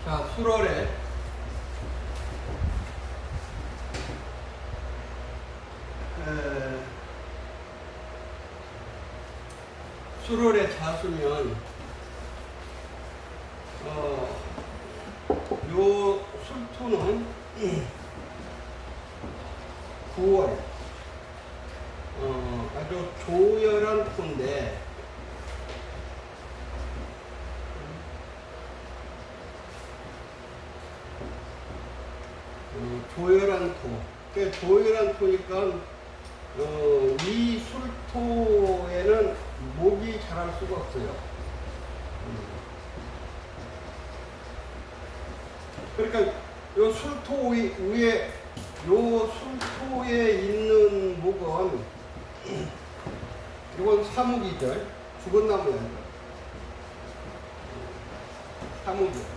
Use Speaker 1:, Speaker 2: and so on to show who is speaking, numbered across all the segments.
Speaker 1: 자, 수월에 수월의 자수면 요 술토는 9월 아주 조열한 토인데 조열한 토. 그 조열한 토니까 이 술토에는 목이 자랄 수가 없어요. 그러니까 요 술토 위에 요 술토에 있는 목은 이건 사목이죠. 죽은 나무야. 사목이요.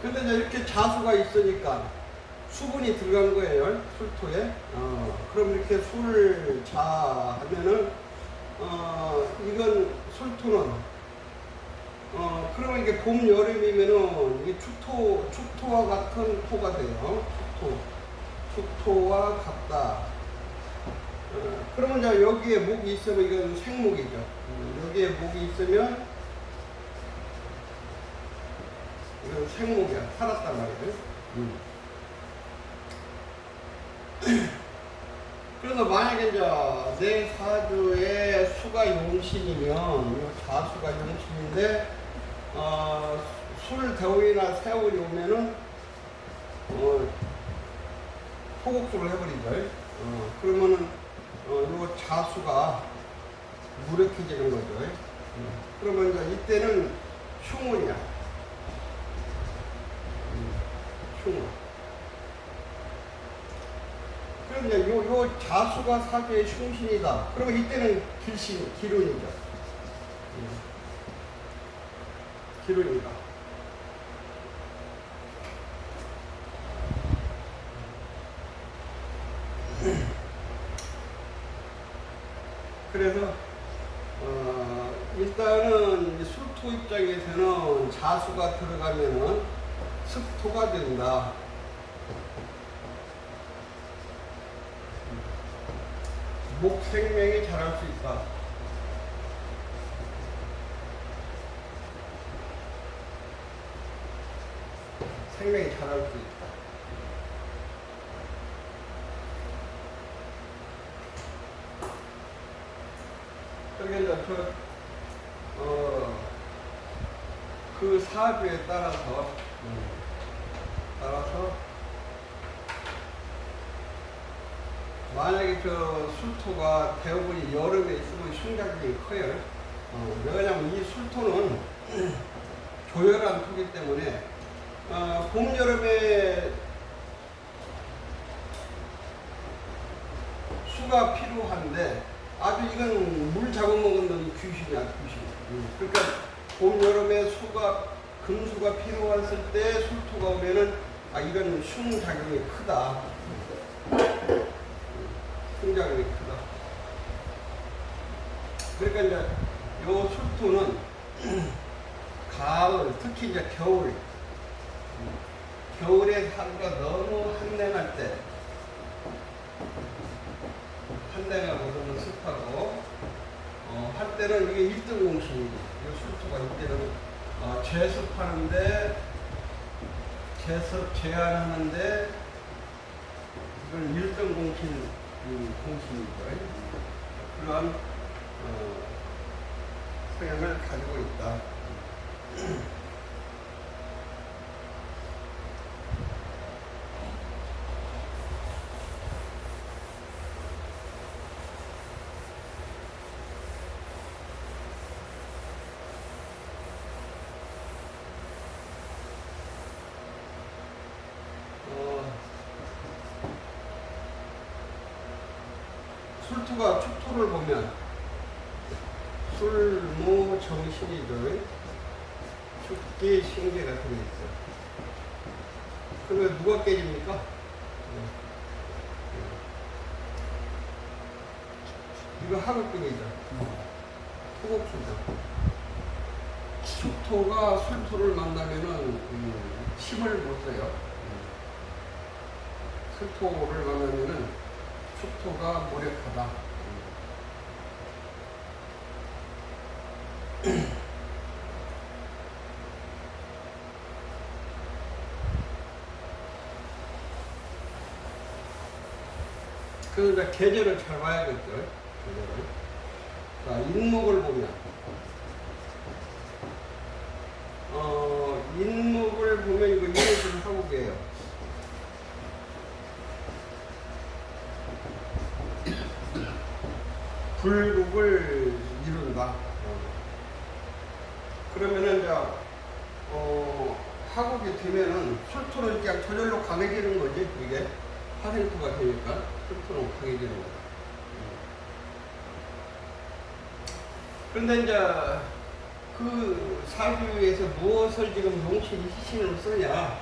Speaker 1: 근데 이제 이렇게 자수가 있으니까 수분이 들어간 거예요. 술토에. 그럼 이렇게 술을 자하면은 이건 술토는 그러면 이게 봄 여름이면은 이게 축토와 같은 토가 돼요. 축토와 같다. 그러면 이제 여기에 목이 있으면 이건 생목이죠. 여기에 목이 있으면 이건 생목이야. 살았단 말이죠. 그래서 만약에 이제 내 사주에 수가 용신이면 이 자수가 용신인데 술 대우이나 세월이 오면은 소곡수를 해버리죠. 그러면은 요 자수가 무력해지는 거죠. 그러면 이제 이때는 흉운이야. 흉운. 그럼 이제 요 자수가 사주의 흉신이다. 그러면 이때는 기운이죠. 기운이다. 그래서 일단은 술토 입장에서는 자수가 들어가면은 습토가 된다. 목 생명이 자랄 수 있다. 생명이 자랄 수 있다. 그러니까 그 사주에 따라서 만약에 저 술토가 대부분이 여름에 있으면 흉작이 커요. 왜냐하면 이 술토는 조열한 토기 때문에 봄, 여름에 수가 필요한데 아주 이건 물 잡아먹은 놈이 귀신이야, 귀신. 그러니까 봄, 여름에 금수가 필요했을 때 술토가 오면은 이건 흉작용이 크다. 흉작용이 크다. 그러니까 이제 요 술토는 가을, 특히 이제 겨울에 하루가 너무 한랭할 때, 한랭하고 너무 습하고, 할 때는 이게 1등 공신이지. 이 술토가 이때는 제습하는데, 제한하는데, 이건 1등 공신이죠. 그러한 성향을 가지고 있다. 술토가 축토를 보면 술모 정신이들 축기 신계가 들어있어요. 그러면 누가 깨집니까? 이거 하급근이죠. 호곡수죠. 수토가 술토를 만나면은 침을 못 써요. 술토를 만나면은 수토가 무력하다. 그러니까 계절을 잘 봐야겠죠. 계절을. 자, 인목을 보면, 인목을 보면 이거 이해를 하고 계요. 불국을 이룬다. 그러면은 이제 하국이 되면은 술토는 그냥 저절로 강해지는 거지. 이게 화생토가 되니까 술토는 강해지는 거지. 그런데 이제 그 사주에서 무엇을 지금 용신 희신으로 쓰냐?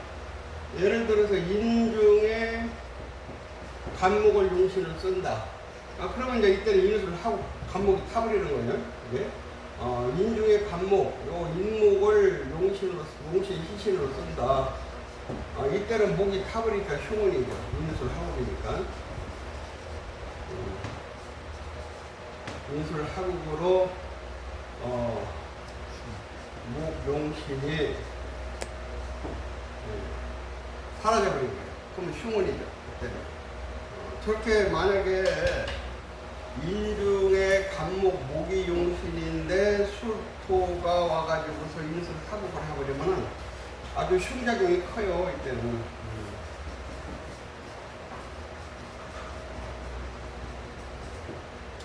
Speaker 1: 예를 들어서 인중에 간목을 용신을 쓴다. 그러면 이제 이때는 인수를 하고 간목이 타버리는 거예요. 이게 인중의 간목, 요 인목을 용신 희신으로 쓴다. 이때는 목이 타버리니까 흉운이죠. 인수를 하고 그러니까. 인수를 하국으로 목용신이 사라져버린 거예요. 그러면 흉운이죠. 그때는. 저렇게 만약에 인중의 간목 목이 용신인데 술토가 와가지고서 인수를 하국을 해버리면은 아주 흉작용이 커요. 이때는.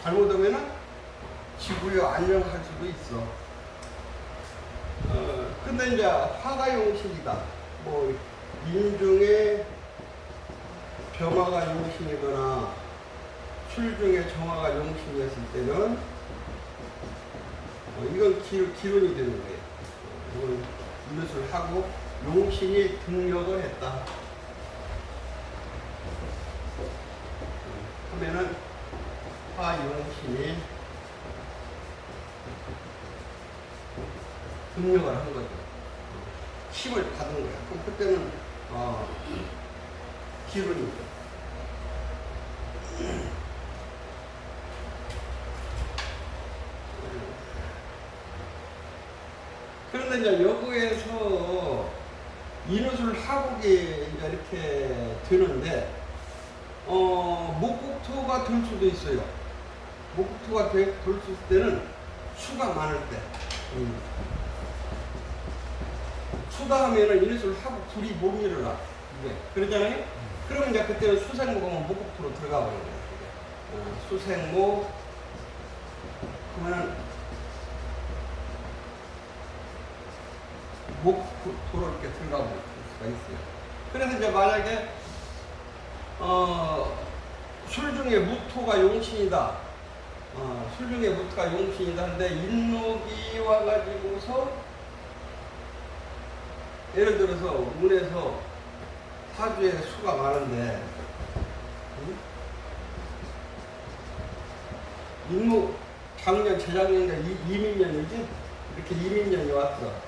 Speaker 1: 잘못하면은 지구에 안녕할 수도 있어. 근데 이제 화가 용신이다. 뭐 인중에 병화가 용신이거나 술 중에 정화가 용신이었을 때는 이건 기론이 되는 거예요. 이건 이것을 하고 용신이 등력을 했다. 하면은 화용신이 등력을 한 거죠. 힘을 받은 거야. 그럼 그때는 기론이죠. 그런데 이제 여기에서 인후술 하국이 이제 이렇게 되는데, 목국토가 될 수도 있어요. 목국토가 될 수 있을 때는 수가 많을 때. 수다 하면은 인후술 하국 둘이 못 일어나. 이게. 그러잖아요? 그러면 이제 그때는 수생목하면 목국토로 들어가 버려요. 수생목, 그러면은 목토로 이렇게 들어가 볼 수가 있어요. 그래서 이제 만약에, 술 중에 무토가 용신이다. 술 중에 무토가 용신이다 하는데, 인목이 와가지고서, 예를 들어서, 운에서 사주에 수가 많은데, 인목, 작년, 재작년인가 이민년이지? 이렇게 이민년이 왔어.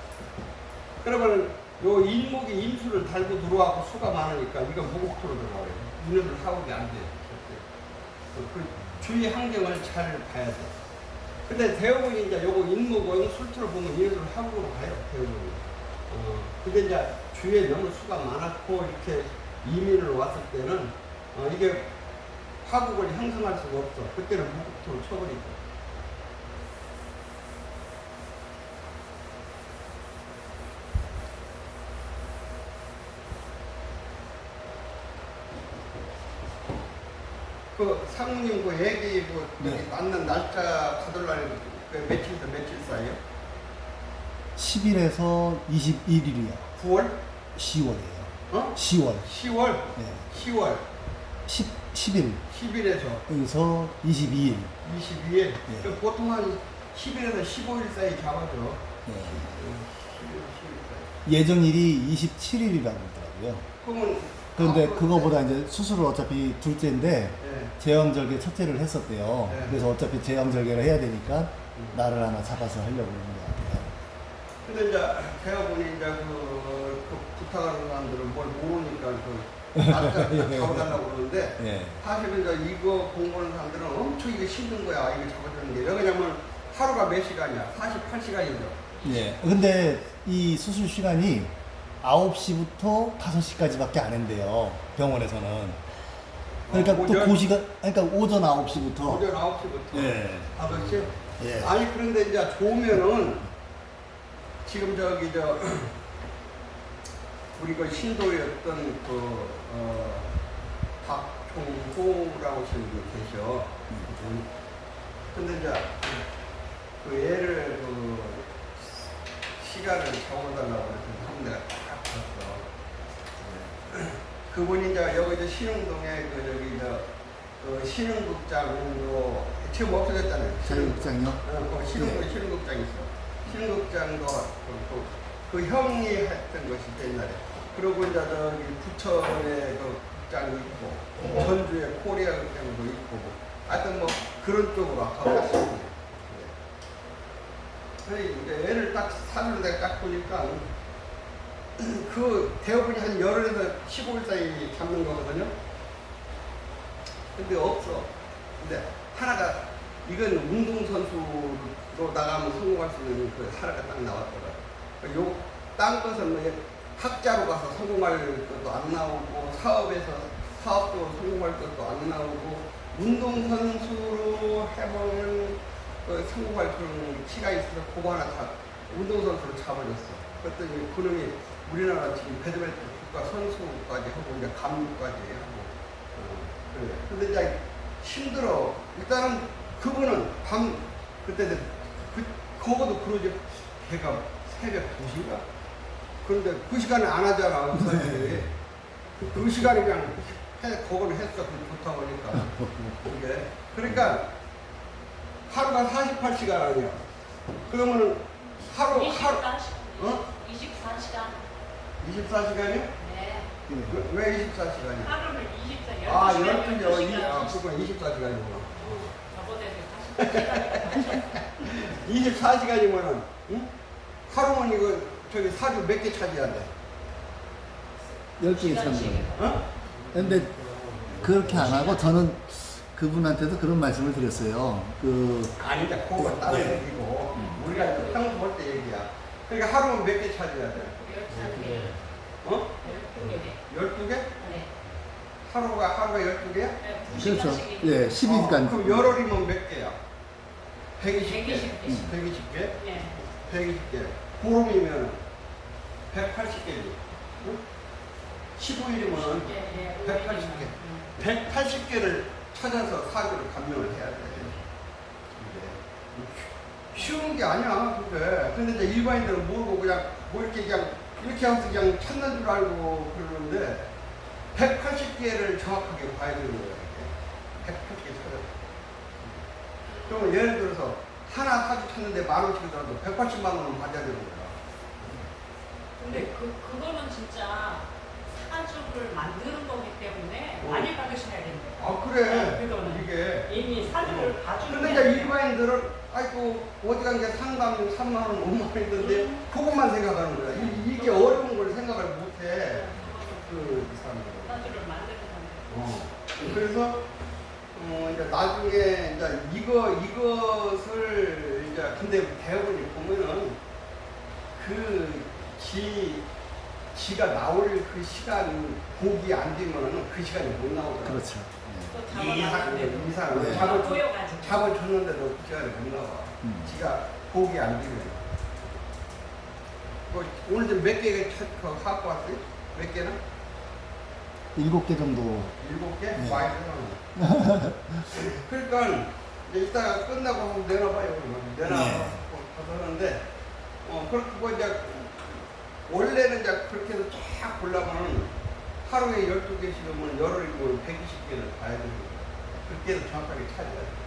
Speaker 1: 그러면 요 인목이 인수를 달고 들어와고 수가 많으니까 이건 무국토로 들어가요. 인수를 하국이 안 돼요. 그 주위 환경을 잘 봐야 돼. 근데 대부분이 이제 요거 인목은 술토를 보면 인수를 하국으로 가요. 대부분이. 근데 이제 주위에 너무 수가 많았고 이렇게 이민을 왔을 때는 이게 하국을 형성할 수가 없어. 그때는 무국토를 쳐버리고. 그 상무님 그 얘기 뭐
Speaker 2: 네.
Speaker 1: 맞는 날짜 가돌라는 그 며칠부터 며칠 사이요?
Speaker 2: 10일에서 21일이요.
Speaker 1: 9월?
Speaker 2: 10월이에요. 10월.
Speaker 1: 10월?
Speaker 2: 네.
Speaker 1: 10월
Speaker 2: 10일.
Speaker 1: 10일에서
Speaker 2: 여기서 22일.
Speaker 1: 22일.
Speaker 2: 네.
Speaker 1: 그 보통 한 10일에서 15일 사이 잡아줘.
Speaker 2: 네.
Speaker 1: 11일 사이.
Speaker 2: 예정일이 27일이라고 하더라고요.
Speaker 1: 그러면
Speaker 2: 그런데 그거보다 이제 수술을 어차피 둘째인데
Speaker 1: 네.
Speaker 2: 제왕절개 첫째를 했었대요.
Speaker 1: 네.
Speaker 2: 그래서 어차피 제왕절개를 해야 되니까 날을 하나 잡아서 하려고 그러는 것 같아요.
Speaker 1: 근데 이제 대학원이 이제 그 부탁하는 사람들은 뭘 모르니까 잡아달라고 그러는데
Speaker 2: 예.
Speaker 1: 사실은 이제 이거 공부하는 사람들은 엄청 이게 힘든 거야. 이거 잡아주는 게. 왜냐면 하루가 몇 시간이야? 48시간이죠.
Speaker 2: 예. 근데 이 수술 시간이 9시부터 5시까지밖에 안 한대요. 병원에서는. 그러니까 또
Speaker 1: 오전?
Speaker 2: 그 시간, 그러니까 오전 9시부터.
Speaker 1: 오전 9시부터
Speaker 2: 예.
Speaker 1: 5시?
Speaker 2: 예.
Speaker 1: 아니 그런데 이제 좋으면은 지금 우리 그 신도였던 박종호라고 하시는 분이 계셔. 근데 이제 그 애를 시간을 적어달라고 해서 한 내가 딱 봤어. 그분이 이제 여기 신흥동에 신흥극장도 지금 없어졌잖아요.
Speaker 2: 자유극장이요?
Speaker 1: 신흥동에
Speaker 2: 예.
Speaker 1: 신흥극장 있어. 신흥극장도 그 형이 했던 것이 옛날에. 그리고 이제 부천에 그 극장이 있고 전주에 코리아 극장도 있고 하여튼 뭐 그런 쪽으로 아까 갔습니다. 이제 애를 딱 사주를 내가 딱 보니까 그 대부분이 한 열흘에서 15일 사이 잡는 거거든요. 근데 없어. 근데 하나가 이건 운동선수로 나가면 성공할 수 있는 그 하나가 딱 나왔더라. 딴 것은 뭐 학자로 가서 성공할 것도 안 나오고 사업적으로 성공할 것도 안 나오고 운동선수로 해보면 성공할 그런 키가 있어서 그거 하나 다 운동선수로 잡아줬어. 그랬더니 그놈이 우리나라 지금 배드민턴 국가 선수까지 하고 이제 감독까지 하고 그래. 근데 이제 힘들어. 일단은 그분은 그때 그거도 그러지. 걔가 새벽 2시인가? 그런데 그 시간에 안 하잖아. 그 시간에 그냥 그거는 했어. 좋다고 하니까. 그게. 그러니까 하루가 48시간 아니야. 그러면은 하루
Speaker 3: 24시간.
Speaker 1: 어?
Speaker 3: 24시간.
Speaker 1: 24시간이요?
Speaker 3: 네.
Speaker 1: 왜 24시간이야?
Speaker 3: 하루를 24시간.
Speaker 1: 아, 12시간. 그건 24시간이구나.
Speaker 3: 저보다 48시간.
Speaker 1: 24시간이면은, 응? 하루면 이거, 사주 몇 개 차지해야 돼?
Speaker 2: 10개 참는.
Speaker 1: 어?
Speaker 2: 근데 그렇게 안 하고 저는 그분한테도 그런 말씀을 드렸어요.
Speaker 1: 아니, 이제 그거 다른 얘기고, 우리가 이제 평소 볼 때 얘기야. 그러니까 하루면 몇 개 차지해야 돼?
Speaker 3: 12개.
Speaker 1: 어? 12개?
Speaker 3: 네.
Speaker 1: 하루가 12개야?
Speaker 3: 네,
Speaker 2: 그렇죠.
Speaker 3: 2시간씩.
Speaker 2: 예, 12시간.
Speaker 1: 그럼 열흘이면 몇 개야? 120개.
Speaker 3: 120개.
Speaker 1: 120개?
Speaker 3: 네.
Speaker 1: 120개. 보름이면 180개지. 응? 15일이면
Speaker 3: 네,
Speaker 1: 180개. 180개를 찾아서 사주를 감명을 해야 돼. 이게 쉬운 게 아니야, 그게. 근데 이제 일반인들은 모르고 그냥 뭐 이렇게 하면서 그냥 찾는 줄 알고 그러는데 180개를 정확하게 봐야 되는 거야, 이게. 180개 찾아서. 그러면 예를 들어서 하나 사주 찾는데 10,000원씩이더라도 180만 원은 받아야 되는 거야.
Speaker 3: 근데 그거는 진짜 사주를 만드는 거기 때문에 많이 받으셔야 된대요.
Speaker 1: 아, 그래.
Speaker 3: 그거는
Speaker 1: 이게.
Speaker 3: 이미 사주를 봐주는
Speaker 1: 근데 이제 일반인들은 아이고 어디 간 게 상담 3만 원, 5만 원 있는데 그것만 생각하는 거야. 이게 어려운 걸 생각을 못 해. 그 사람들은.
Speaker 3: 사주를 만드는 거예요.
Speaker 1: 그래서 이제 나중에 이제 이것을 이제 근데 대부분이 보면은 지가 나올 그 시간 복이 안 되면은 그 시간에 못 나오잖아.
Speaker 2: 그렇죠.
Speaker 3: 또
Speaker 1: 이상
Speaker 2: 네.
Speaker 1: 잡아 줬는데도 그 시간에 못 나와. 지가 복이 안 되면. 오늘 좀 몇 개 갖고 왔어요? 몇 개나?
Speaker 2: 7개 정도.
Speaker 1: 7개?
Speaker 2: 네.
Speaker 1: 많이 들어. 그러니까 이제 이따가 끝나고 한번 내놔봐요. 그러면 내놔서
Speaker 2: 네.
Speaker 1: 하는데 그렇게 뭐 이제 원래는 이제 그렇게 해서 쫙 보려면 하루에 12개씩이면 열흘이면 120개를 봐야 되는 거예요. 그렇게 해서 정확하게 찾아야 돼요.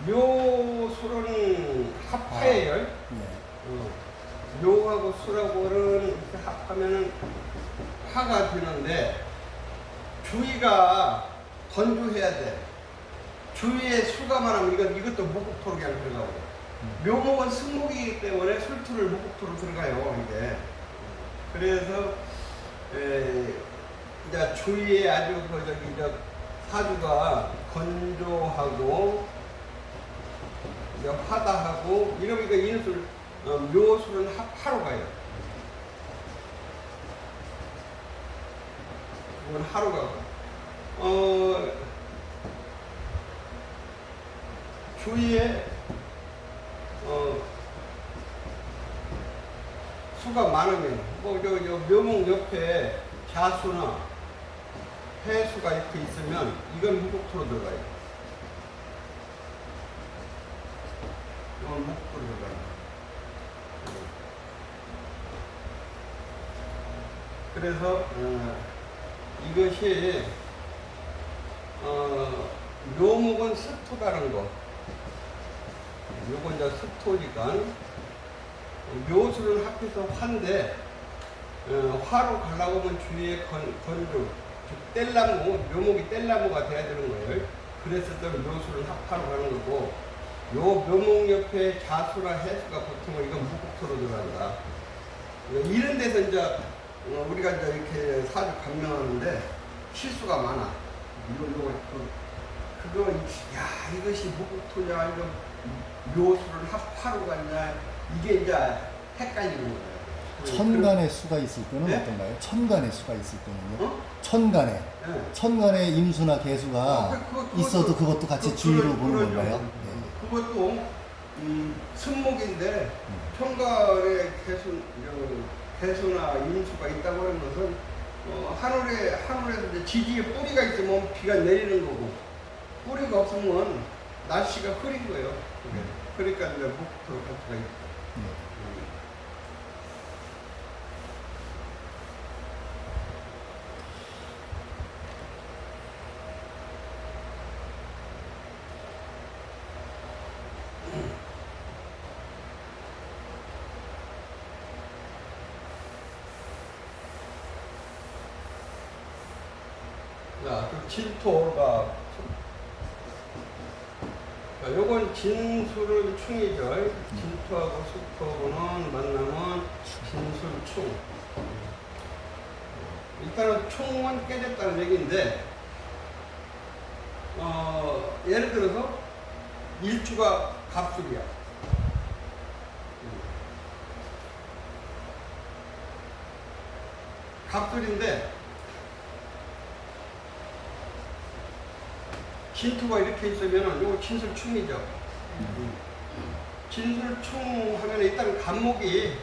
Speaker 1: 묘술은 합해열. 묘하고 술하고는 이렇게 합하면은 화가 되는데 주위가 건조해야 돼. 주위에 수가 많으면 이것도 무국토로 그냥 들어가고. 묘목은 승목이기 때문에 술토를 무국토로 들어가요, 이게. 그래서, 이제 주위에 아주 사주가 건조하고, 이제 화다하고, 이러면 인술, 묘술은 합하로 가요. 이건 하루 가고. 주위에 수가 많으면 묘목 옆에 자수나 해수가 이렇게 있으면 이건 무국토로 들어가요. 이건 무국토로 들어가요. 그래서 이것이 묘목은 습토다는 거. 요건 이제 습토니까 묘수를 합해서 화인데 화로 가려고 하면 주위에 건조, 즉 뗄나무, 묘목이 뗄나무가 돼야 되는 거예요. 그랬을 때 묘수를 합하로 가는 거고, 요 묘목 옆에 자수나 해수가 보통은 이건 무국토로 들어간다. 이런 데서 이제 우리가 이제 이렇게 사주 감명하는데 실수가 많아. 그거, 야, 이것이 무국토냐, 이거 묘수를 합하로 갔냐, 이게 이제 헷갈리는 거예요.
Speaker 2: 천간의 수가 있을 때는
Speaker 1: 네?
Speaker 2: 어떤가요? 천간의 수가 있을 때는요?
Speaker 1: 어?
Speaker 2: 천간에.
Speaker 1: 네.
Speaker 2: 천간에 임수나 개수가 있어도 그것도 같이 주의로 보는 건가요? 네.
Speaker 1: 그것도 승목인데 천간에 개수나 임수가 있다고 하는 것은 하늘에서 이제 지지에 뿌리가 있으면 비가 내리는 거고, 뿌리가 없으면 날씨가 흐린 거예요. 그게. 그러니까 이제 무국토로 갈 수가 있고. 자, 그 진토가, 자, 요건 진술은 충이죠. 진토하고 수토하고는 만나면 진술충. 일단은 충은 깨졌다는 얘기인데, 예를 들어서 일주가 갑술이야. 갑술인데, 진토가 이렇게 있으면 이거 진술충이죠. 진술충 하면 일단 간목이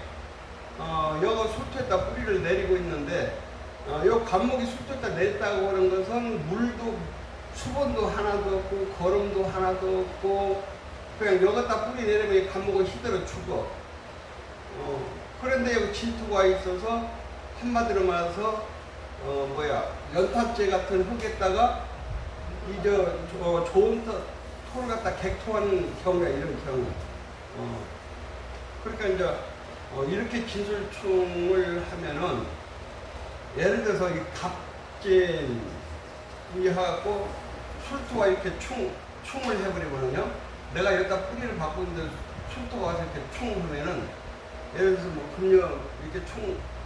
Speaker 1: 여기 수토에다 뿌리를 내리고 있는데, 요 간목이 수토에다 내렸다고 하는 것은 물도 수분도 하나도 없고 거름도 하나도 없고 그냥 여기다 뿌리 내리면 이 간목은 시들어 죽어. 그런데 여기 진토가 있어서 한마디로 말해서 연탄재 같은 흙에다가 좋은 토를 갖다 객토하는 경우야, 이런 경우. 그러니까 이제 이렇게 진술충을 하면은 예를 들어서 이 갑진 이하고 술토가 이렇게 충을 해버리거든요. 내가 여기다 뿌리를 바꾸는데 술토가 와서 이렇게 충하면은 예를 들어서 뭐 금년 이렇게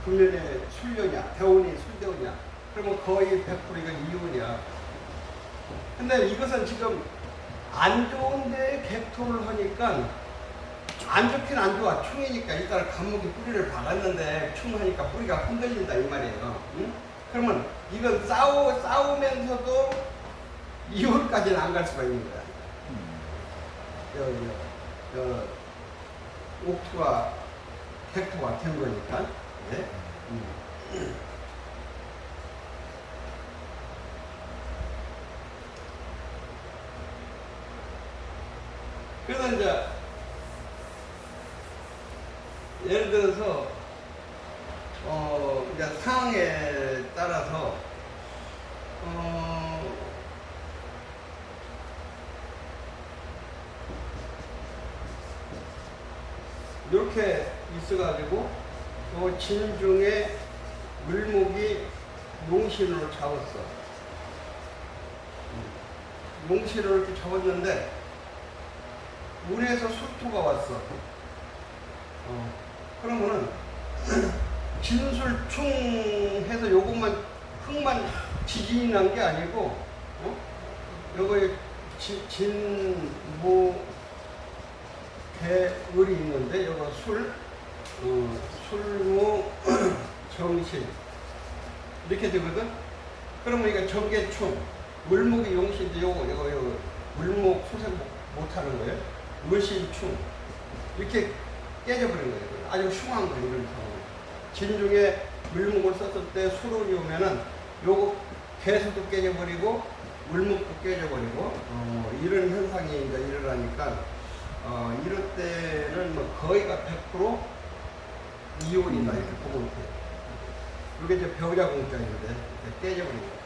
Speaker 1: 금년에 술년이야, 대운이 술대운이야. 그러면 거의 100% 이건 이혼이야. 근데 이것은 지금 안 좋은데 객토를 하니까 안 좋긴 안 좋아. 충이니까 일단 간목이 뿌리를 박았는데 충하니까 뿌리가 흔들린다 이 말이에요. 응? 그러면 이건 싸우면서도 이혼까지는 안 갈 수가 있는 거야. 옥토가 객토가 된 거니까. 네? 그래서 이제 예를 들어서 이제 상황에 따라서 이렇게 있어가지고 진 중에 물목이 용신으로 잡았어. 용신을 이렇게 적었는데 운에서 술토가 왔어. 그러면은 진술충 해서 요것만 흙만 지진이 난 게 아니고 요거에 진무 대을이 있는데 요거 술무 정신 이렇게 되거든. 그러면 이거 정계충 물목이 용신인데 요거 물목 소생 못하는 거예요. 을신충 이렇게 깨져버린 거예요. 아주 흉한 거예요. 이런 상황. 진중에 물목을 썼을 때 수론이 오면은 요거 개수도 깨져버리고 물목도 깨져버리고 이런 현상이 이제 일어나니까 이럴 때는 뭐 거의가 100% 이혼이다 이렇게 보면 돼요. 이게 이제 배우자 공장인데 깨져버리니까.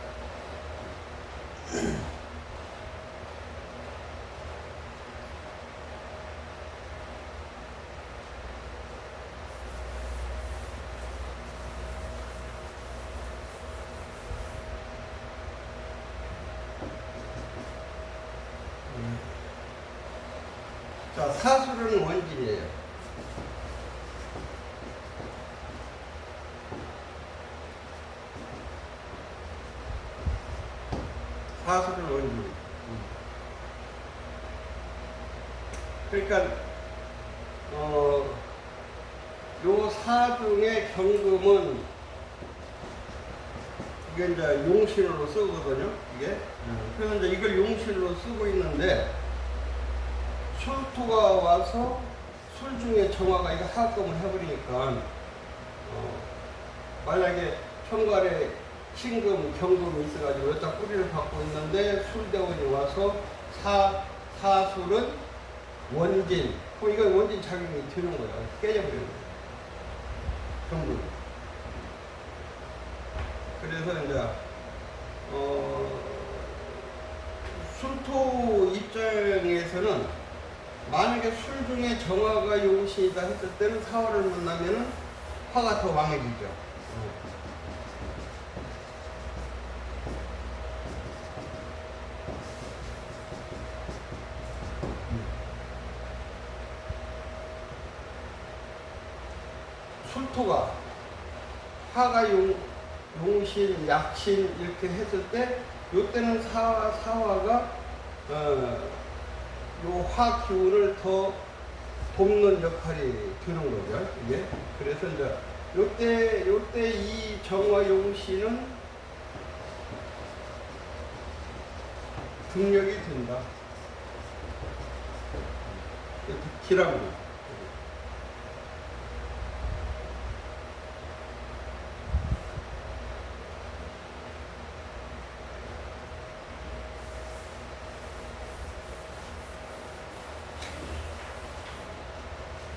Speaker 1: 자, 사술은 원진이에요. 사술은 원진. 그러니까 요 사중의 경금은 이게 이제 용신으로 쓰거든요. 이게. 그래서 이제 이걸 용신으로 쓰고 있는데. 술토가 와서 술 중에 정화가 이거 하금을 해버리니까 만약에 천간에 신금, 경금이 있어가지고 여기다 뿌리를 받고 있는데 술대원이 와서 사술은 원진. 그럼 이건 원진 작용이 되는 거야. 깨져버리는 거야. 경금. 그래서 이제 술토 입장에서는 만약에 술 중에 정화가 용신이다 했을 때는 사화를 만나면은 화가 더 왕해지죠. 술토가 화가 용신, 약신 이렇게 했을 때 요때는 사화가 요 화 기운을 더 돕는 역할이 되는 거죠. 이게. 그래서 이제 요때 이 정화 용신은 등력이 된다. 기라고.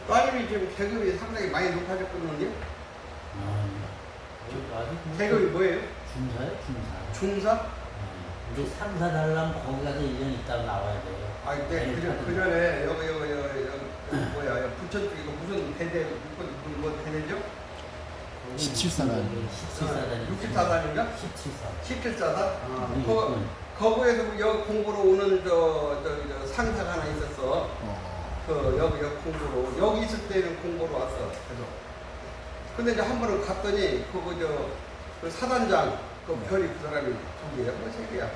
Speaker 1: 따님이 지금 계급이 상당히 많이 높아졌거든요. 계급이 뭐예요?
Speaker 4: 중사요, 중사.
Speaker 1: 중사?
Speaker 4: 우리 상사 달라면 거기 가서 1년 있다가 나와야 돼요.
Speaker 1: 아, 근데 그 전에 여기 뭐야, 부천 쪽에 무슨 대대, 뭐 대대죠?
Speaker 2: 17사단.
Speaker 4: 17사단.
Speaker 1: 64단인가?
Speaker 4: 17사.
Speaker 1: 17사단? 거기에서 여기 공부로 오는 저 상사가 하나 있었어. 여기 공부로 여기 있을 때는 공부로 왔어. 계속. 근데 이제 한 번은 갔더니 그 사단장 그 별이 그 사람이 두 개야, 뭐 세 개야.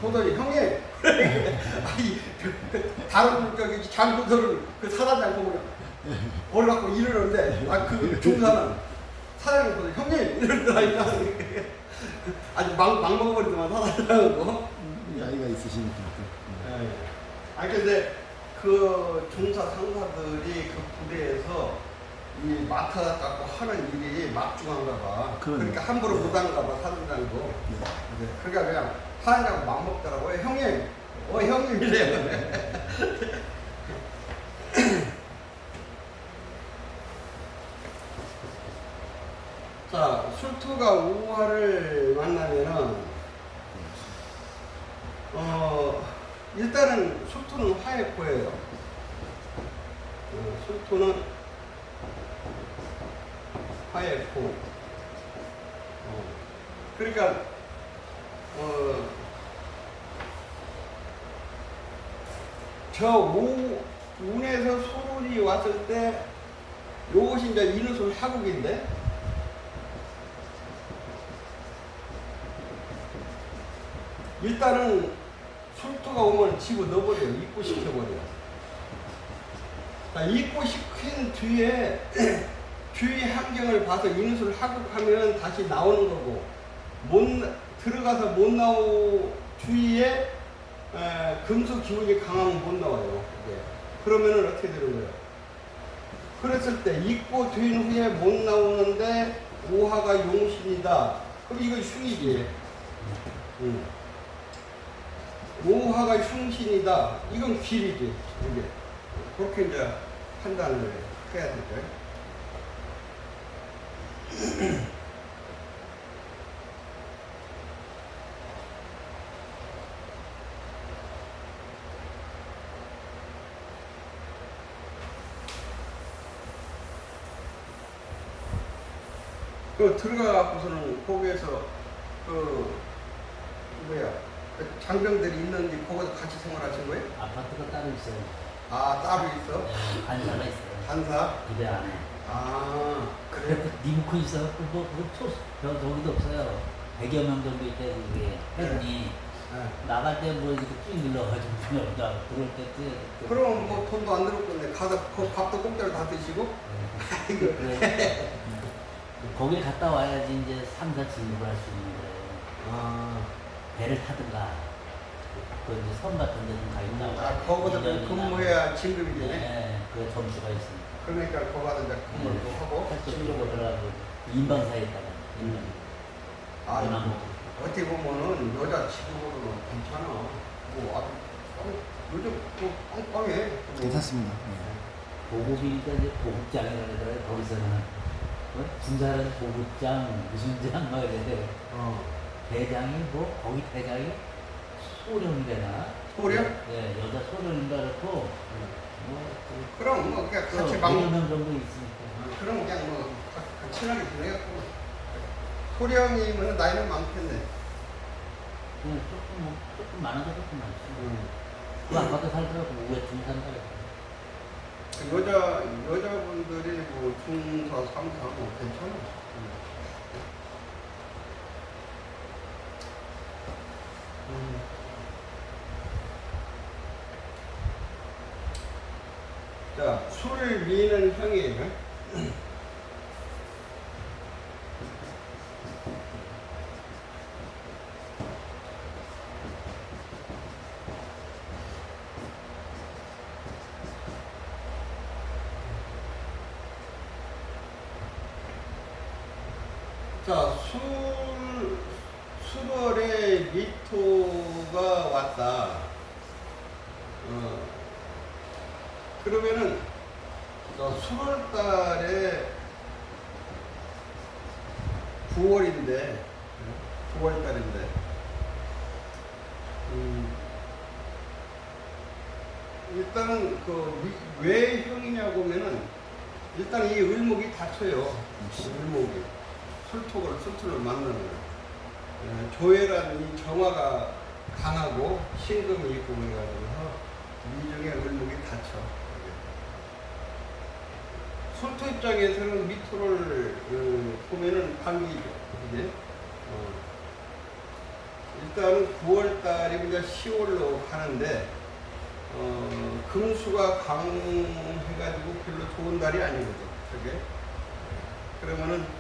Speaker 1: 보더니 형님, 아니 다른 장군들은 그 사단장 보면 올라갖고 이러는데 그 중사는 사장님 보더니 형님 이러더라니까. 아주 막 먹어버리더만 사단장하고.
Speaker 2: 나이가 있으시니까.
Speaker 1: 근데 그 중사 상사들이 그 부대에서 이 맡아갖고 하는 일이 막중한가 봐. 그러니까 함부로 못하는가 봐, 사단장도. 네. 그러니까 그냥 사단장 막 먹더라고요. 형님, 형님이래요. 자, 술토가 우화를 만나면은, 일단은 술토는 화해포예요. 술토는 화해포. 그러니까, 운에서 소론이 왔을 때 요것이 이제 인후술 하국인데 일단은 술토가 오면 집어 넣어버려요. 입고시켜버려요. 입고시킨 뒤에 주위 환경을 봐서 인후술 하국하면 다시 나오는 거고 들어가서 못 나오 주위에 금수 기운이 강하면 못 나와요. 이게. 그러면은 어떻게 되는 거예요? 그랬을 때 입고 된 후에 못 나오는데 오화가 용신이다. 그럼 이건 흉이지. 오화가 흉신이다. 이건 길이지. 이게. 그렇게 이제 판단을 해야 되죠. 그 들어가고서는 거기에서 그 장병들이 있는지 거기서 같이 생활하신 거예요?
Speaker 4: 아파트가 따로 있어요.
Speaker 1: 아 따로 있어?
Speaker 4: 네, 간사가 있어요.
Speaker 1: 간사?
Speaker 4: 부대 안에.
Speaker 1: 아
Speaker 4: 그래
Speaker 1: 그래?
Speaker 4: 리모컨 있어갖고 저기도 없어요. 100여 명 정도 있대 그게 팬이
Speaker 1: 네.
Speaker 4: 나갈 때 뭐 이렇게 쭉 눌러가지고 들어오다 들어올 때
Speaker 1: 그럼 뭐 돈도 안 들었겠네. 가서 그 밥도 공짜로 다 드시고? 아이고.
Speaker 4: 그래. 거길 갔다 와야지 이제 3, 4 진입을 할 수 있는 거예요.
Speaker 1: 아,
Speaker 4: 배를 타든가 그 이제 섬 같은 데 좀 가 있다가
Speaker 1: 아 거기서 근무해야 진급이 되네.
Speaker 4: 네, 그 점수가 있으니까.
Speaker 1: 그러니까 거기 가서 이제 근무도 하고.
Speaker 4: 헬스클럽에 들어가고 인방사에 있다가
Speaker 1: 아, 어떻게 보면은 여자 직업으로는 괜찮아. 뭐 요즘 또 빵빵해.
Speaker 2: 괜찮습니다.
Speaker 4: 보급이니까 이제 보급장이라고 그러더라고요. 거기서는 군사는 보급장 무슨 장 막 이래. 대장이 뭐 거기 대장이 소령이래나?
Speaker 1: 소령?
Speaker 4: 네, 여자 소령인가 그렇고
Speaker 1: 그럼 뭐 그냥 같이
Speaker 4: 100여
Speaker 1: 막
Speaker 4: 명 정도 있으니까.
Speaker 1: 그럼 그냥 뭐 친하게 지내갖고 소령이면 나이는 많겠네.
Speaker 4: 그냥 조금 많아도 조금 많지. 그 아파트 살더라고 우회쯤 산다.
Speaker 1: 여자분들이 뭐 중사, 삼사 뭐 괜찮아. 자, 술 미는 형이에요. 자, 수월에 미토가 왔다. 그러면은, 수월 달에 9월인데, 9월 달인데, 일단은 왜 형이냐고 하면은, 일단 이 을목이 닫혀요. 을목이. 술토를 만나는 거예요. 조회란 이 정화가 강하고 신금이 있고 그래가지고 미중에 을목이 닫혀. 술토 입장에서는 미토를 보면은 반기죠. 이제 일단은 9월 달이고 이제 10월로 가는데 금수가 강해가지고 별로 좋은 달이 아니거든. 그게 그러면은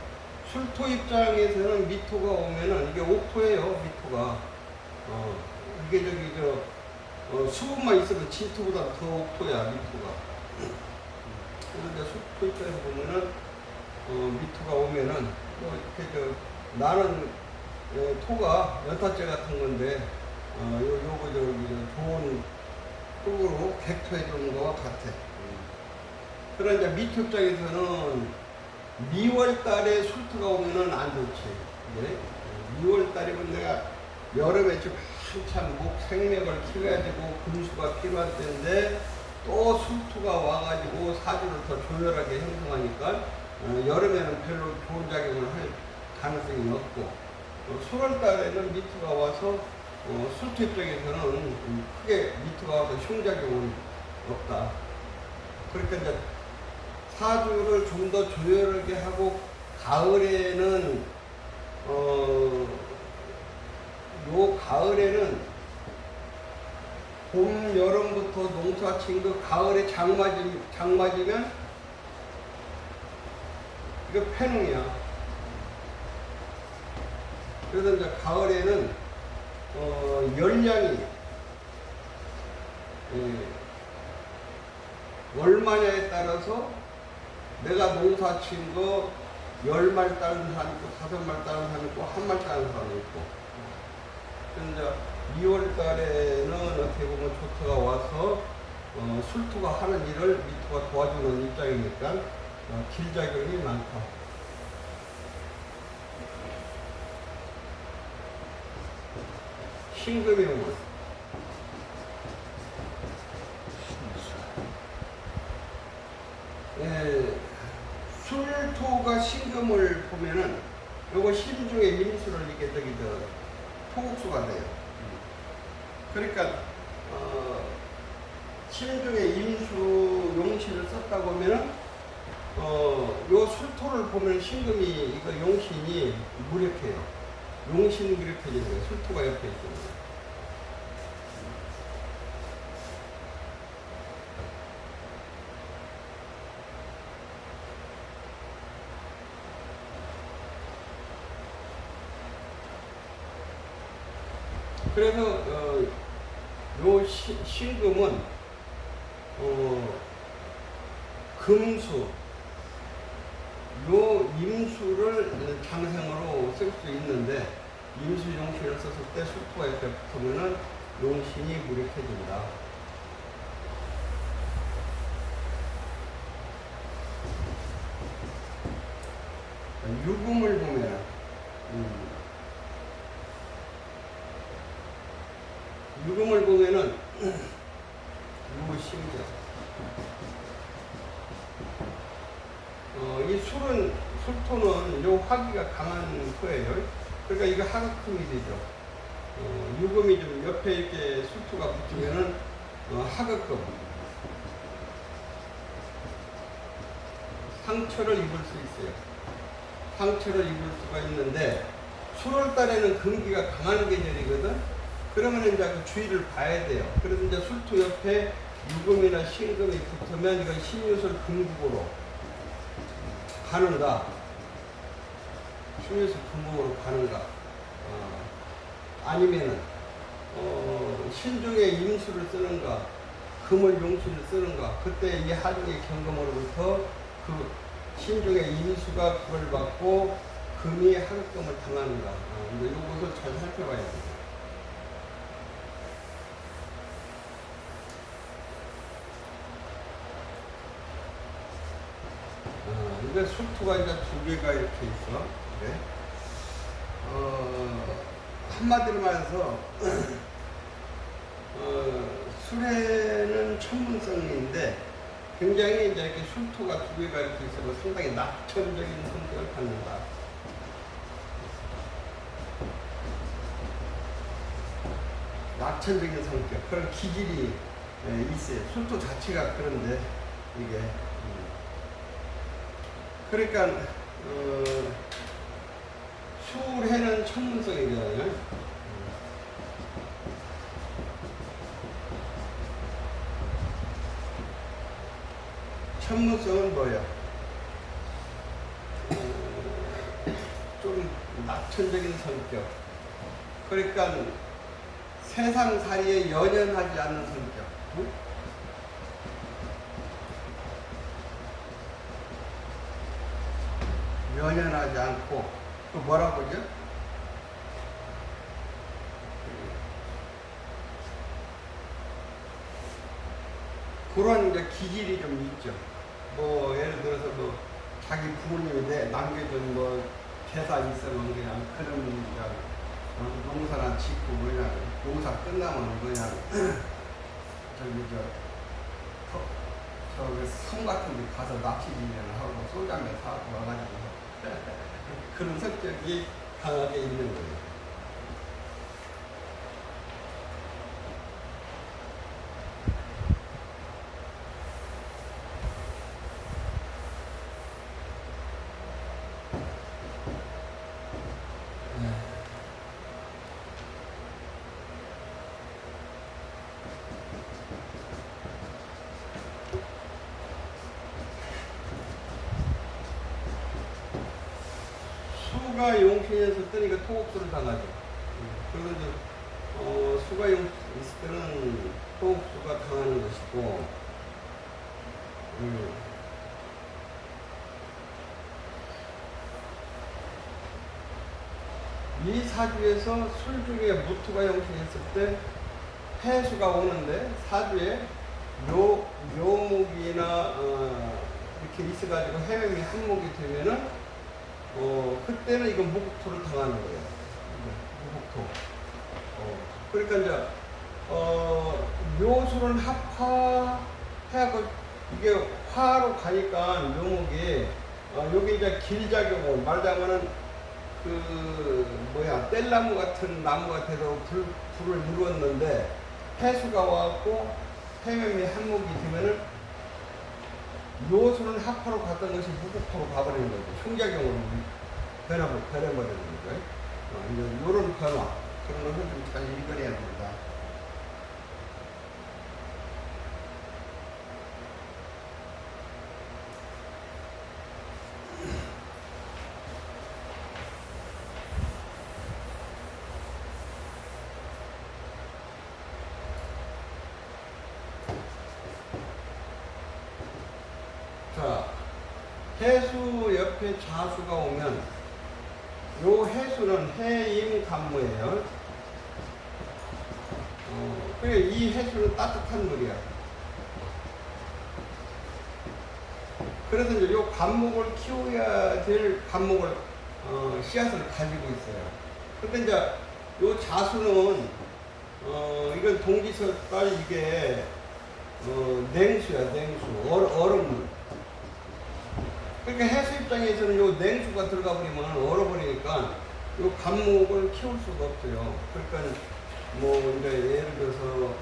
Speaker 1: 술토 입장에서는 미토가 오면은 이게 옥토예요. 미토가 이게 수분만 있어도 진토보다 더 옥토야. 미토가. 그래서 이제 술토 입장에서 보면은 미토가 오면은 뭐 이렇게 나는 토가 연타제 같은 건데 요거 좋은 흙으로 객토해 주는 거와 같아. 그런 이제 미토 입장에서는 미월 달에 술토가 오면은 안 좋지. 네? 미월 달이면 내가 여름에 좀 한참 목 생맥을 키워가지고 금수가 필요할 때인데 또 술토가 와가지고 사주를 더 조열하게 형성하니까 여름에는 별로 좋은 작용을 할 가능성이 없고 10월 달에는 미토가 와서 술토 입장에서는 크게 미토가 와서 흉작용을 없다. 그러니까 이제 사주를 좀 더 조열하게 하고 가을에는 요 가을에는 봄 여름부터 농사 친 거 가을에 장 맞으면 이거 폐농이야. 그래서 이제 가을에는 열량이 얼마냐에 따라서 내가 농사 친 거 10말 따는 사람 있고 5말 따는 사람 있고 1말 따는 사람 있고. 그래서 이제 2월 달에는 어떻게 보면 조토가 와서 술토가 하는 일을 미토가 도와주는 입장이니까 길작용이 많다. 신금이 오면 술토가 신금을 보면은 요거 신중에 임수를 이게 토국수가 돼요. 그러니까 신중에 임수 용신을 썼다 보면은 요 술토를 보면 신금이 이거 용신이 무력해요. 용신이 무력해지는 거예요. 술토가 옆에 있어요. 그래서 요 신금은 금수, 요 임수를 장생으로 쓸 수 있는데 임수 용신을 썼을 때 술토가 이렇게 붙으면은 용신이 무력해진다. 유금을 보면 유금을 보면은 유신경. 이 술토는 요 화기가 강한 토예요. 그러니까 이거 하극금이 되죠. 유금이 좀 옆에 이렇게 술토가 붙으면은 하극금. 상처를 입을 수 있어요. 상처를 입을 수가 있는데 7월 달에는 금기가 강한 계절이거든. 그러면 이제 그 주의를 봐야 돼요. 그래서 이제 술토 옆에 유금이나 신금이 붙으면 이건 신유술 금국으로 가는가, 신유술 금국으로 가는가, 아니면은 신중에 임수를 쓰는가, 금을 용신을 쓰는가. 그때 이 하중의 경금으로부터 그 신중에 임수가 불을 받고 금이 하극금을 당하는가. 이것을 잘 살펴봐야 됩니다. 이게 술토가 이제 2개가 이렇게 있어. 그래? 한마디로 말해서 술에는 천문성인데 굉장히 이제 이렇게 술토가 2개가 이렇게 있어서 상당히 낙천적인 성격을 갖는다. 낙천적인 성격, 그런 기질이 있어요. 술토 자체가 그런데 이게 그러니까 술해는 천문성이잖아요. 천문성은 뭐야? 좀 낙천적인 성격. 그러니까 세상살이에 연연하지 않는 성격. 응? 연연하지 않고 또 뭐라고 그러죠? 그런 이제 기질이 좀 있죠. 뭐 예를 들어서 뭐 자기 부모님이 남겨준 뭐 재산 있으면 그냥 그런 그냥 농사나 짓고 그냥 농사 끝나면 그냥 저기 저기 섬 같은 데 가서 납치질을 하고 소주 한 잔 사고 와가지고 그런 성격이 강하게 있는 거예요. 수가 용신이었을 때는 이거 토옥수를 당하죠. 그래서 이제 수가 용신 있을 때는 토옥수가 당하는 것이고, 이 사주에서 술 중에 무토가 용신했을 때 해수가 오는데 사주에 묘목이나 이렇게 있어가지고 해염이 한목이 되면은 그때는 이건 무국토를 당하는 거예요. 무국토. 그러니까 이제 묘술은 합화해갖고 이게 화로 가니까 묘목이 여기 이제 길작용을 말하자면은 뗄나무 같은 나무가 돼서 불을 누웠는데 해수가 와갖고 해염이 한목이 되면은 묘수는 합화로 갔던 것이 무국토로 가버리는 거죠. 흉작용으로 변해버리는 거죠. 이제 이런 변화 그런 것을 좀 잘 읽어내야 됩니다. 자, 해수 옆에 자수가 오면 요 해수는 해임간무예요. 그러니까 이 해수는 따뜻한 물이야. 그래서 이제 요 간목을 키워야 될 간목을 씨앗을 가지고 있어요. 근데 이제 요 자수는 이건 동지서달 이게 냉수야, 냉수, 얼음물. 그러니까 해수 입장에서는 요 냉수가 들어가 버리면 얼어버리니까 요 간목을 키울 수가 없어요. 그러니까 뭐 이제 예를 들어서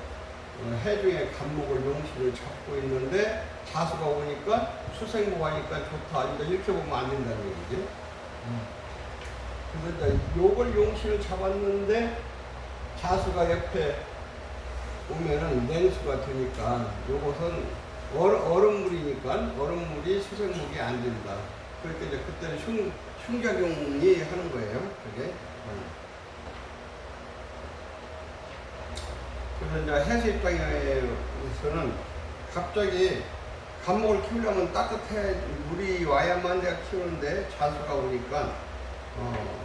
Speaker 1: 해중에 간목을 용신을 잡고 있는데 자수가 오니까 수생목 하니까 좋다. 이제 이렇게 보면 안 된다는 얘기죠. 그래서 이제 요걸 용신을 잡았는데 자수가 옆에 오면은 냉수가 되니까 요것은 얼음물이니까 얼음물이 수생목이 안 된다. 그러니까 이제 그때는 흉작용이 하는 거예요. 그게. 그래서 이제 해수 입장에서는 갑자기 간목을 키우려면 따뜻해 물이 와야만 내가 키우는데 자수가 오니까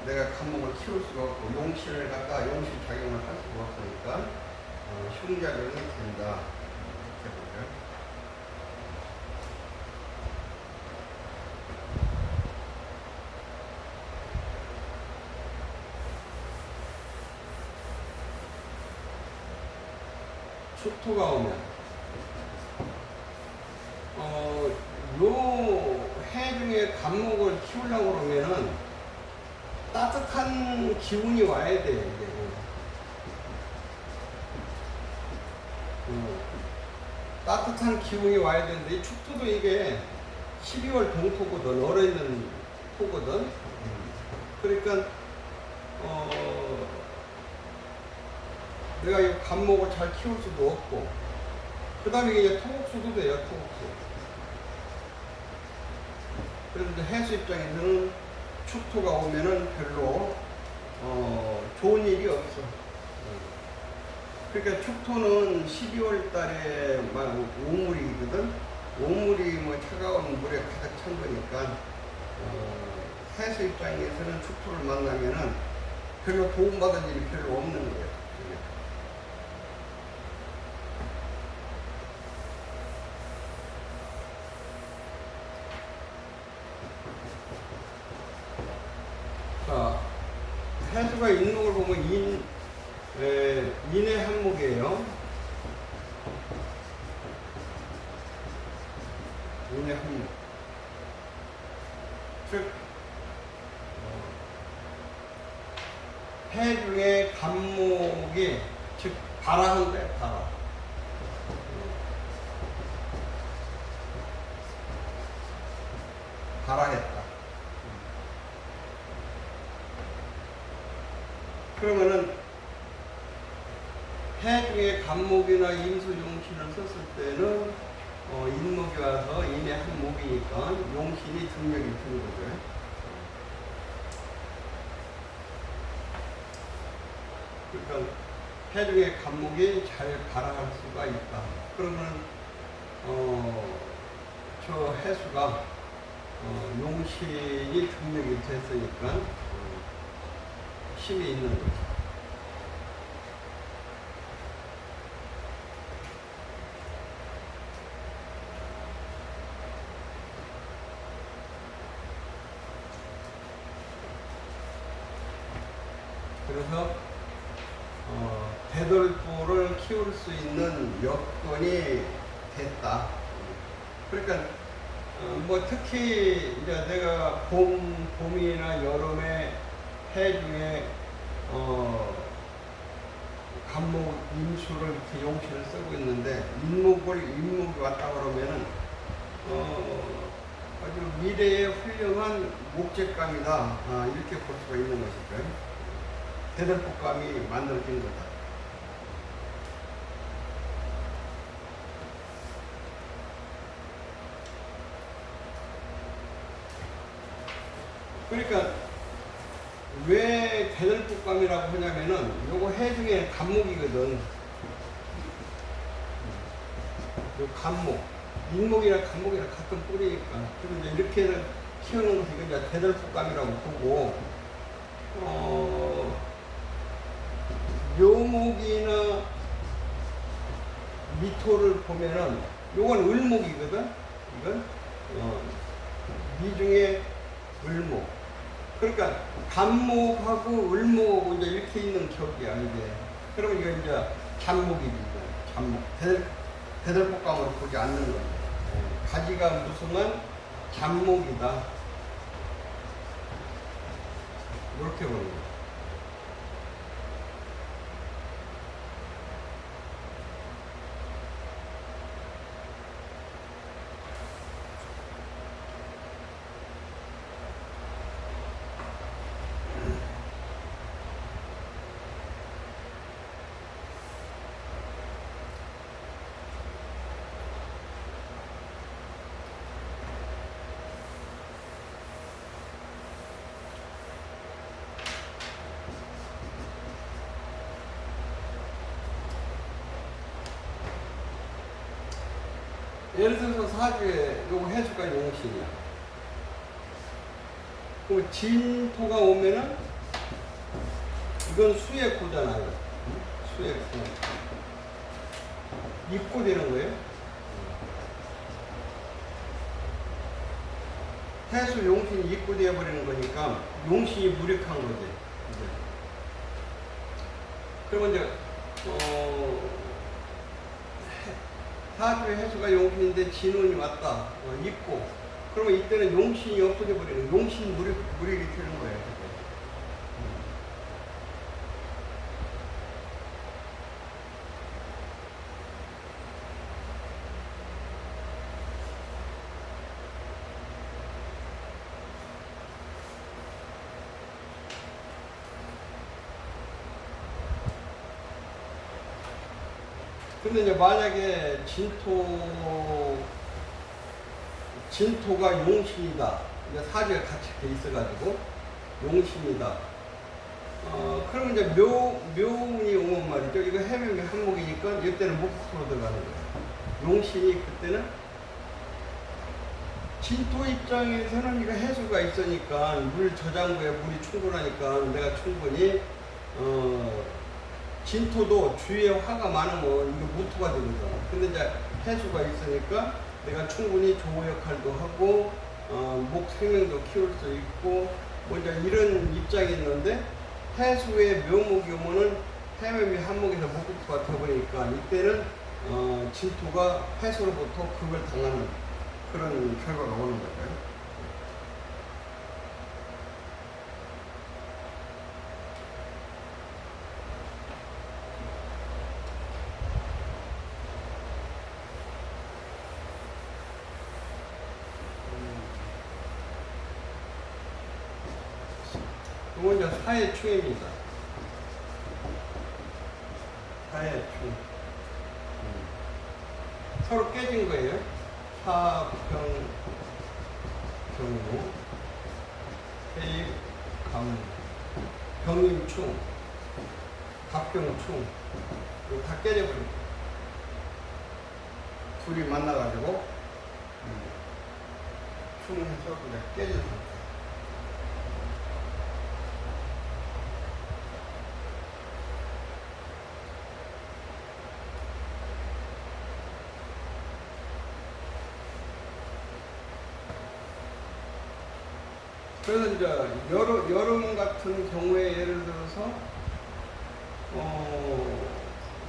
Speaker 1: 내가 간목을 키울 수가 없고 용신을 갖다 용신 작용을 할 수가 없으니까 흉작용이 된다. 이렇게 보죠. 축토가 오면 요 해 중에 간목을 키우려고 그러면은 따뜻한 기운이 와야 돼요. 이게. 따뜻한 기운이 와야 되는데 이 축토도 이게 12월 동토거든. 얼어있는 토거든. 그러니까 내가 이 간목을 잘 키울 수도 없고, 그 다음에 이제 토목수도 돼요, 토목수. 그래서 이제 해수 입장에서는 축토가 오면은 별로, 좋은 일이 없어. 그러니까 축토는 12월 달에 막 오물이거든? 오물이 뭐 차가운 물에 가득 찬 거니까, 해수 입장에서는 축토를 만나면은 별로 도움받은 일이 별로 없는 거예요. 자, 해수가 인목을 보면 인의 한목이에요. 인의 한목. 즉, 해 중에 간목이, 즉, 발화한데, 발화. 발화했다. 그러면은 해 중에 간목이나 임수용신을 썼을 때는 인목이 와서 인의 한목이니까 용신이 등력이 드는 거죠. 그러니까 해중의 감목이 잘 발화할 수가 있다. 그러면 저 해수가 용신이 중력이 됐으니까 힘이 있는 거죠. 그래서 대돌보를 키울 수 있는 여건이 됐다. 그러니까 뭐 특히 이제 내가 봄이나 여름에 해중에 간목 임수를 이렇게 용신을 쓰고 있는데 인목이 왔다 그러면은 아주 미래의 훌륭한 목재감이다. 이렇게 볼 수가 있는 것일까요? 대들보감이 만들어진 거다. 그러니까 왜 대들보감이라고 하냐면은 요거 해중에 간목이거든. 요 간목, 인목이랑 간목이랑 같은 뿌리니까. 그래서 이제 이렇게 키우는 것이 이제 대들보감이라고 보고 묘목이나 미토를 보면은 요건 을목이거든. 이건 미중에 을목. 그러니까 간목하고 을목하고 이제 이렇게 있는 격이야 이게. 그러면 이거 이제 잡목이지. 잡목. 대들보감으로 보지 않는 거야. 가지가 무슨만 잡목이다. 이렇게 보는 거야. 예를 들어서 사주에 요거 해수가 용신이야. 그럼 진토가 오면은 이건 수의 고잖아요. 수의 고. 입고 되는 거예요. 해수 용신이 입고 되어 버리는 거니까 용신이 무력한 거지. 이제. 그러면 이제 사주의 해수가 용신인데 진운이 왔다. 있고. 그러면 이때는 용신이 없어져 버리는, 용신 무력이 되는 거예요. 근데 이제 만약에 진토가 용신이다. 이제 사주에 같이 돼 있어가지고 용신이다. 그러면 이제 묘운이 오면 말이죠. 이거 해명이 한목이니까 이때는 목토로 들어가는 거예요. 용신이 그때는 진토 입장에서는 이거 해수가 있으니까 물 저장고에 물이 충분하니까 내가 충분히 진토도 주위에 화가 많으면 이거 무토가 되거든. 근데 이제 해수가 있으니까 내가 충분히 조호 역할도 하고 목 생명도 키울 수 있고 뭐 이제 이런 입장이 있는데 해수의 묘목이 오면은 해묘미 한목에서 목국토가 되버리니까 이때는 진토가 해수로부터 극을 당하는 그런 결과가 오는 거예요. 이건 이제 사해충입니다. 사해충. 서로 깨진 거예요. 사병, 경무, 해입, 감, 병임충. 갑병충 이거 다 깨져버리고 둘이 만나가지고 충해서 그냥 깨져 상태. 그래서 이제 여름 같은 경우에 예를 들어서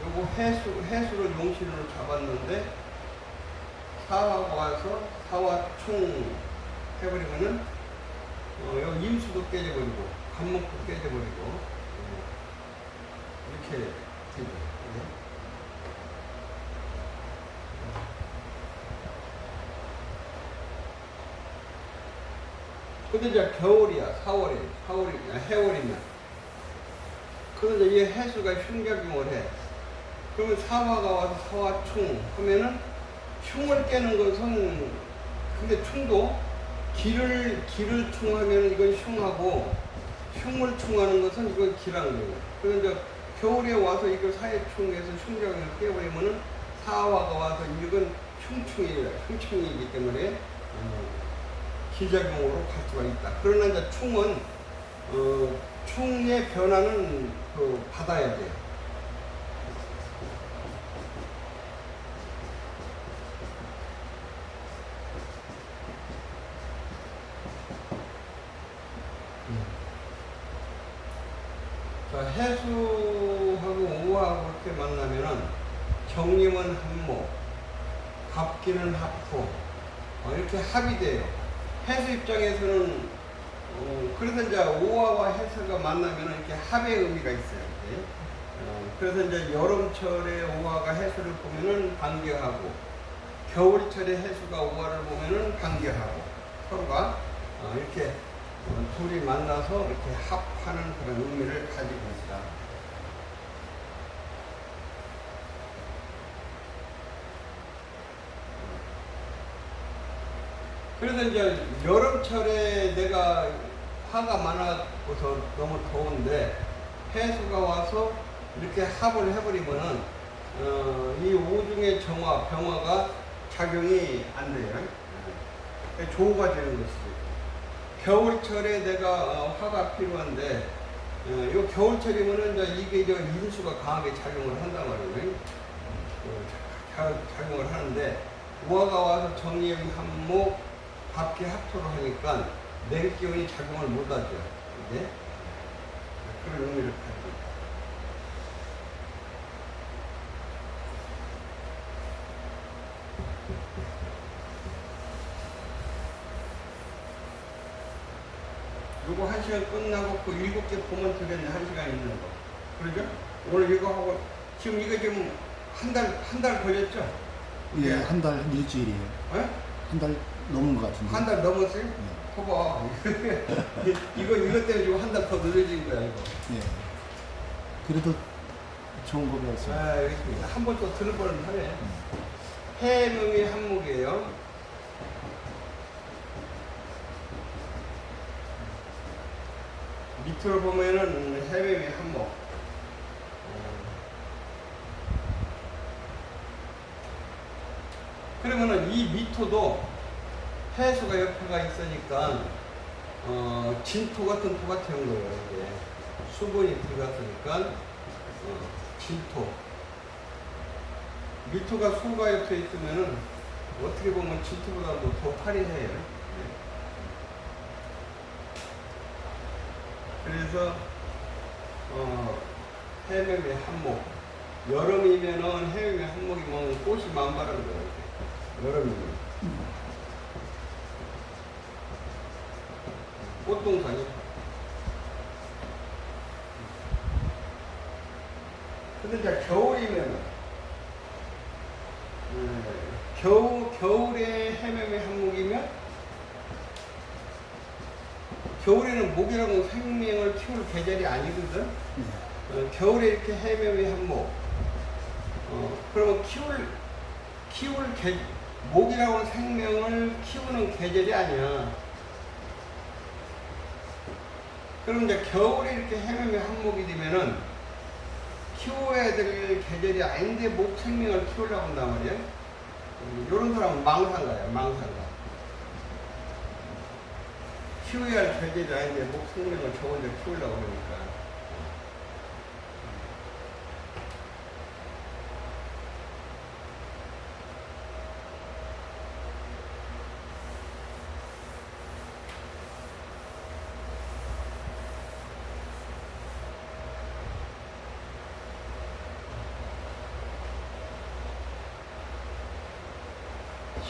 Speaker 1: 요거 해수를 용신으로 잡았는데 사화가 와서 사화충 해버리면은 여기 임수도 깨져버리고 간목도 깨져버리고 이렇게 되죠. 근데 이제 겨울이야, 4월이, 해월이면. 그런데 이 해수가 흉작용을 해. 그러면 사화가 와서 사화충 하면은 흉을 깨는 것은, 근데 충도 기를 충하면 이건 흉하고 흉을 충하는 것은 이건 기라는 거예요. 그래서 이제 겨울에 와서 이걸 사해충에서 흉작용을 깨버리면은 사화가 와서 이건 흉충이기 때문에 기작용으로 갈 수가 있다. 그러나 이제 충은 충의 변화는 받아야 돼요. 자, 해수하고 우하고 이렇게 만나면은 정림은 한목, 갑기는 합포 이렇게 합이 돼요. 해수 입장에서는 그래서 이제 오화와 해수가 만나면 이렇게 합의 의미가 있어요. 그래서 이제 여름철에 오화가 해수를 보면은 반겨하고 겨울철에 해수가 오화를 보면은 반겨하고 서로가 이렇게 둘이 만나서 이렇게 합하는 그런 의미를 가지고 있다. 그래서 이제 여름철에 내가 화가 많아서 너무 더운데 해수가 와서 이렇게 합을 해버리면은 이 오중의 정화, 병화가 작용이 안 돼요. 조우가 되는 것이죠. 겨울철에 내가 화가 필요한데 이 겨울철이면은 이제 이게 인수가 강하게 작용을 한단 말이에요. 작용을 하는데 우화가 와서 정임 한목 합기 합토로 하니까 냉기운이 작용을 못하죠. 이게 그런 의미를 가지고 있다. 요거 1시간 끝나고 그 7개 보면 되겠네. 1시간 있는 거. 그러죠? 오늘 이거 하고 지금 이거 지금 한 달 걸렸죠?
Speaker 2: 예, 한 달, 한 일주일이에요.
Speaker 1: 예?
Speaker 2: 한 달 넘은 것 같은데.
Speaker 1: 한 달 넘었어요?
Speaker 2: 네.
Speaker 1: 봐봐. 이것 때문에 지금 한 달 더 늦어진 거야, 이거.
Speaker 2: 예. 그래도 좋은 거 배웠어요.
Speaker 1: 아, 한 번 또 들을 뻔 하네. 해명이 한목이에요. 밑으로 보면은 해명이 한목. 그러면은 이 미토도 해수가 옆에가 있으니까 진토 같은 토가 되는 거예요. 이게 수분이 들어갔으니까 진토. 미토가 수가 옆에 있으면은 어떻게 보면 진토보다 더 화려해요. 그래서 해명의 한목. 여름이면은 해명의 한목이면 꽃이 만발한 거예요. 여름이면. 꽃동산이. 근데 이제 겨울이면은, 겨울에 해매매 한목이면, 겨울에는 목이라고 생명을 키울 계절이 아니거든. 겨울에 이렇게 해매매 한목. 그러면 목이라고 하는 생명을 키우는 계절이 아니야. 그럼 이제 겨울에 이렇게 해매매 한목이 되면은 키워야 될 계절이 아닌데 목 생명을 키우려고 한단 말이에요. 이런 사람은 망상가예요, 망상가. 키워야 할 계절이 아닌데 목 생명을 저 혼자 키우려고 그러니까.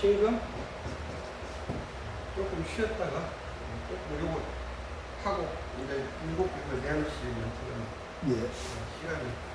Speaker 1: 지금 조금 쉬었다가 조금 요거 하고 이제 7개에서 4시면
Speaker 2: 예.
Speaker 1: 시간이